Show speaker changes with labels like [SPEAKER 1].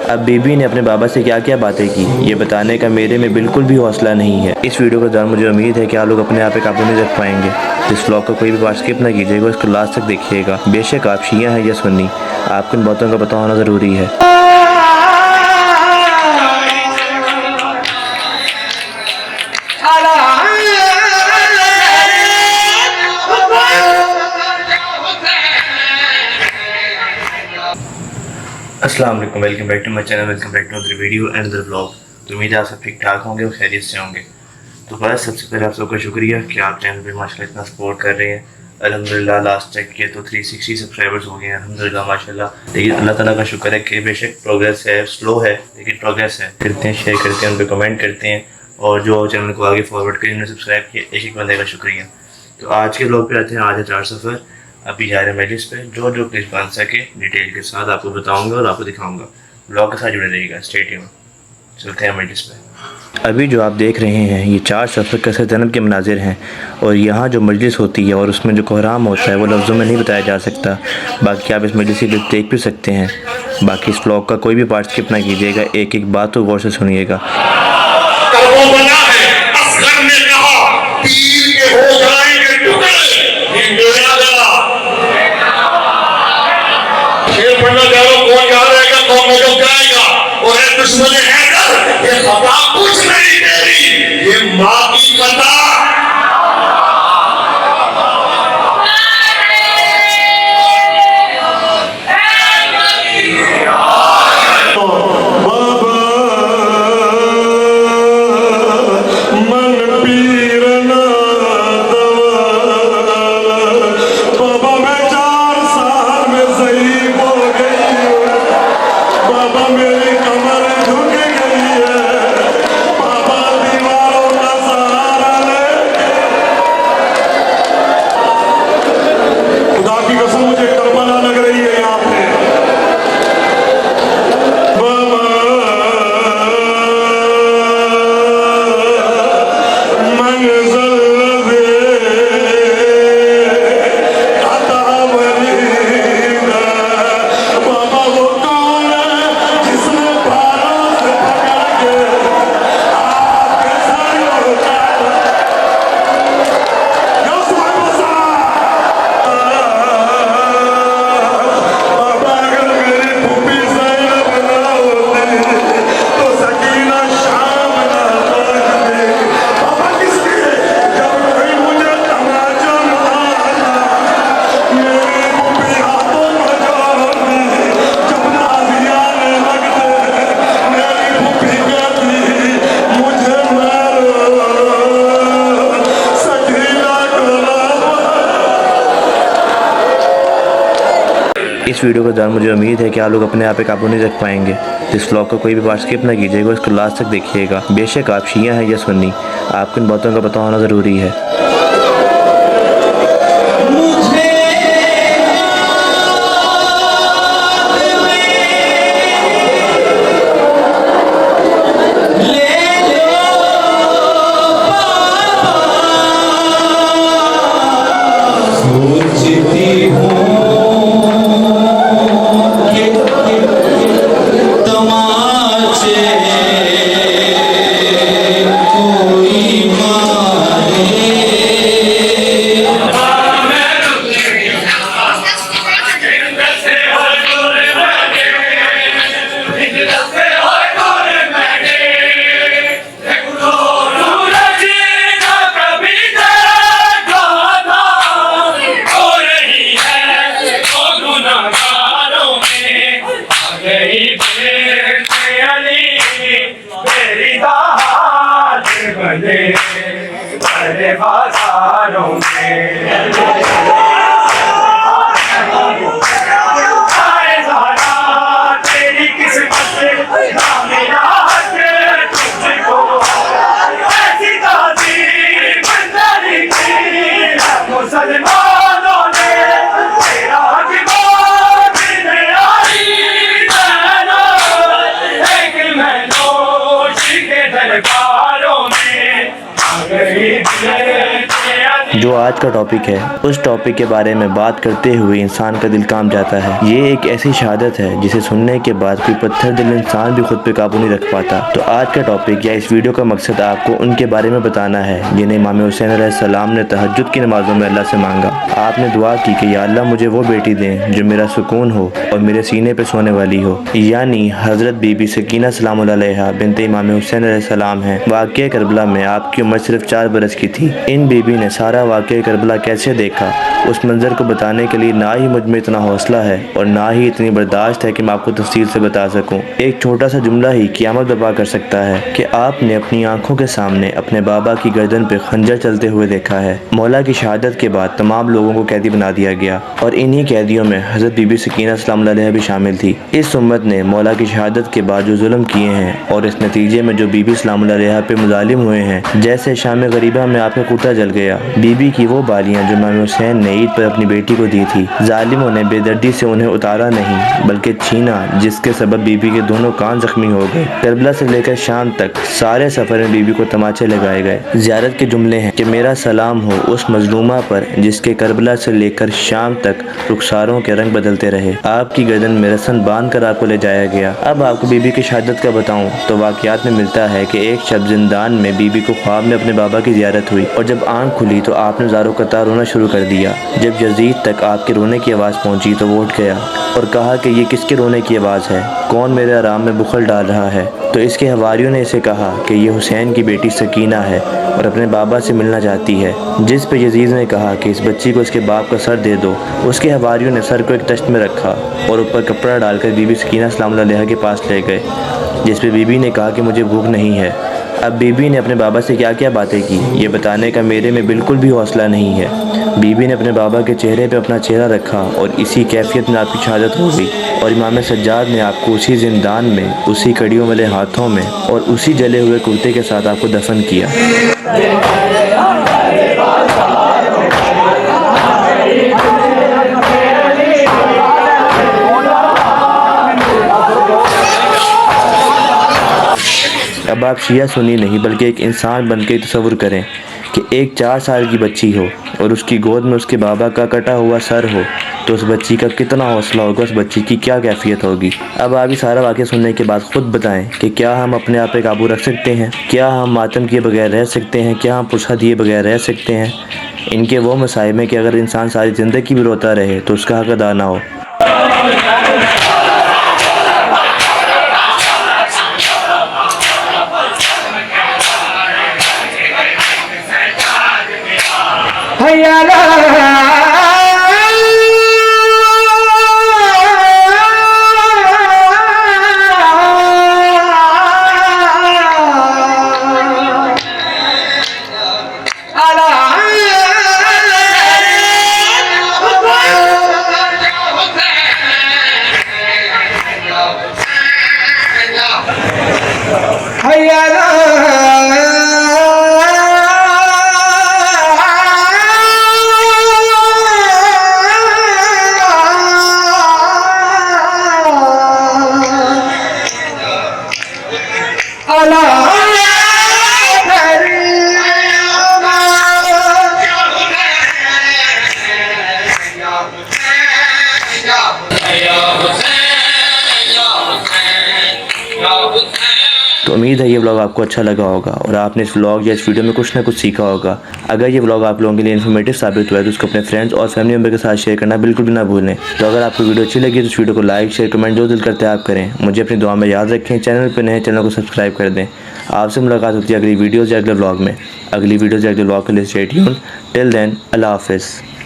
[SPEAKER 1] अब बीबी ने अपने बाबा से क्या क्या बातें की, ये बताने का मेरे में बिल्कुल भी हौसला नहीं है। इस वीडियो के दौरान मुझे उम्मीद है कि आप लोग अपने आप पे काबू नहीं रख पाएंगे। इस व्लॉग को कोई भी पार्ट स्किप ना कीजिएगा, इसको लास्ट तक देखिएगा। बेशक आप शिया हैं या सुन्नी, आपको इन बातों का पता होना ज़रूरी है। अस्सलाम वालेकुम, welcome back to my channel, welcome back to other video and other vlog. तो उम्मीद है आप सब ठीक ठाक होंगे और खैरियत से होंगे। तो बस सबसे पहले आप सबका शुक्रिया कि आप चैनल पे माशाल्लाह इतना सपोर्ट कर रहे हैं। अल्हम्दुलिल्लाह लास्ट चेक किया तो 360 सब्सक्राइबर्स हो गए हैं अल्हम्दुलिल्लाह माशाल्लाह। लेकिन अल्लाह ताला का शुक्र है कि बेशक प्रोग्रेस है, स्लो है लेकिन प्रोग्रेस है। करते हैं, शेयर करते हैं, उन पर कमेंट करते हैं और जो चैनल को आगे फॉरवर्ड करें, उन्होंने सब्सक्राइब किया, एक एक बंदे का शुक्रिया। तो आज के व्लॉग पे आते हैं। आज है 4 सफ़र, अभी जा रहे हैं मजलिस पे। जो जो प्लीज़ बन सके डिटेल के साथ आपको बताऊँगा और आपको दिखाऊँगा। ब्लॉग के साथ जुड़े रहिएगा, स्टे ट्यून। चलते हैं मजलिस पे। अभी जो आप देख रहे हैं ये 4 सफ़र कसर जन्नत के मनाजिर हैं और यहाँ जो मजलिस होती है और उसमें जो कोहराम होता है वो लफ्ज़ों में नहीं बताया जा सकता। बाकी आप इस मजलिस की देख भी सकते हैं। बाकी इस व्लॉग का कोई भी पार्ट स्किप ना कीजिएगा, एक एक बात तो गौर से सुनिएगा।
[SPEAKER 2] दुश्मन हैदर, ये खता कुछ नहीं तेरी, ये माँ की खता।
[SPEAKER 1] इस वीडियो के दौरान मुझे उम्मीद है कि आप लोग अपने आप पे काबू नहीं रख पाएंगे। इस व्लॉग को कोई भी पार्ट स्किप ना कीजिएगा, इसको लास्ट तक देखिएगा। बेशक आप शिया हैं या सुन्नी, आपको इन बातों का पता होना ज़रूरी है।
[SPEAKER 3] कोई मारे
[SPEAKER 1] आज का टॉपिक है, उस टॉपिक के बारे में बात करते हुए इंसान का दिल कांप जाता है। ये एक ऐसी शहादत है जिसे सुनने के बाद कोई पत्थर दिल इंसान भी खुद पे काबू नहीं रख पाता। तो आज का टॉपिक या इस वीडियो का मकसद आपको उनके बारे में बताना है जिन्हें इमाम हुसैन अलैहिस्सलाम ने तहज्जुद की नमाजों में अल्लाह से मांगा। आपने दुआ की कि या अल्लाह मुझे वो बेटी दें जो मेरा सुकून हो और मेरे सीने पे सोने वाली हो, यानी हज़रत बीबी सकीना सलामुल्लाह अलैहा बिनते इमाम हुसैन अलैहिस्सलाम हैं। वाक़या करबला में आपकी उम्र सिर्फ 4 बरस की थी। इन बीबी ने सारा वाक़या करबला कैसे देखा, उस मंजर को बताने के लिए ना ही मुझ में इतना हौसला है और ना ही इतनी बर्दाश्त है कि मैं आपको तफसील से बता सकूं। एक छोटा सा जुमला ही क़यामत बर्पा कर सकता है कि आपने अपनी आंखों के सामने अपने बाबा की गर्दन पे खंजर चलते हुए देखा है। मौला की शहादत के बाद तमाम लोगों को कैदी बना दिया गया और इन्हीं कैदियों में हज़रत बीबी सकीना सलामुल्लाह अलैहा भी शामिल थी। इस उम्मत ने मौला की शहादत के बाद जो जुल्म किए हैं और इस नतीजे में जो बीबी सलामुल्लाह अलैहा पे मुजालिम हुए हैं, जैसे शाम गरीबा में आपका कुत्ता जल गया, बीबी की वो बालियाँ जो इमाम हुसैन ने ईद पर अपनी बेटी को दी थी, जालिमों ने बेदर्दी से उन्हें उतारा नहीं बल्कि छीना, जिसके सबब बीबी के दोनों कान जख्मी हो गए। करबला से लेकर शाम तक सारे सफ़र में बीबी को तमाचे लगाए गए। ज़ियारत के जुमले हैं कि मेरा सलाम हो उस मजलूमा पर जिसके करबला से लेकर शाम तक रुखसारों के रंग बदलते रहे। आपकी गर्दन में रस्म बांध कर आपको ले जाया गया। अब आपको बीबी की शहादत का बताऊं तो वाक़यात में मिलता है कि एक शब जिंदान में बीबी को ख्वाब में अपने बाबा की ज़ियारत हुई और जब आँख खुली तो आपने ज़ारो कतार रोना शुरू कर दिया। जब यजीद तक आपके रोने की आवाज़ पहुँची तो वो उठ गया और कहा कि ये किसके रोने की आवाज़ है, कौन मेरे आराम में बुखल डाल रहा है। तो इसके हवारियों ने इसे कहा कि ये हुसैन की बेटी सकीना है और अपने बाबा से मिलना चाहती है, जिस पे यजीद ने कहा कि इस बच्ची को इसके बाप का सर दे दो। उसके हवारियों ने सर को एक तश्त में रखा और ऊपर कपड़ा डालकर बीबी सकीना सलामुल्लाह अलैहा के पास ले गए, जिस पे बीबी ने कहा कि मुझे भूख नहीं है। अब बीबी ने अपने बाबा से क्या क्या बातें की ये बताने का मेरे में बिल्कुल भी हौसला नहीं है। बीबी ने अपने बाबा के चेहरे पे अपना चेहरा रखा और इसी कैफियत में आपकी शहादत हो गई और इमाम सज्जाद ने आपको उसी जिंदान में, उसी कड़ियों वाले हाथों में और उसी जले हुए कुर्ते के साथ आपको दफन किया। अब आप शिया सुनी नहीं बल्कि एक इंसान बन के तसव्वुर करें कि एक 4 साल की बच्ची हो और उसकी गोद में उसके बाबा का कटा हुआ सर हो, तो उस बच्ची का कितना हौसला होगा, उस बच्ची की क्या कैफियत होगी। अब आप ये सारा वाक़या सुनने के बाद ख़ुद बताएं कि क्या हम अपने आप पे काबू रख सकते हैं, क्या हम मातम किए बगैर रह सकते हैं, क्या हम पुरसा दिए बगैर रह सकते हैं। इनके वो मसाइब हैं कि अगर इंसान सारी ज़िंदगी भी रोता रहे तो उसका हक अदा ना हो। तो उम्मीद है ये व्लॉग आपको अच्छा लगा होगा और आपने इस व्लॉग या इस वीडियो में कुछ ना कुछ सीखा होगा। अगर ये व्लॉग आप लोगों के लिए इन्फॉर्मेटिव साबित हुआ है तो उसको अपने फ्रेंड्स और फैमिली मेम्बर के साथ शेयर करना बिल्कुल भी ना भूलें। तो अगर आपको वीडियो अच्छी लगी तो इस वीडियो को लाइक शेयर कमेंट जो दिल करते हैं आप करें। मुझे अपनी दुआ में याद रखें। चैनल पर नए चैनल को सब्सक्राइब कर दें। आपसे मुलाकात होती है अगली वीडियोज़ या अगले व्लॉग में। अगली वीडियोज़ या अगले व्लॉग के लिए स्टे ट्यून्ड। टिल देन अल्लाह हाफ़िज़।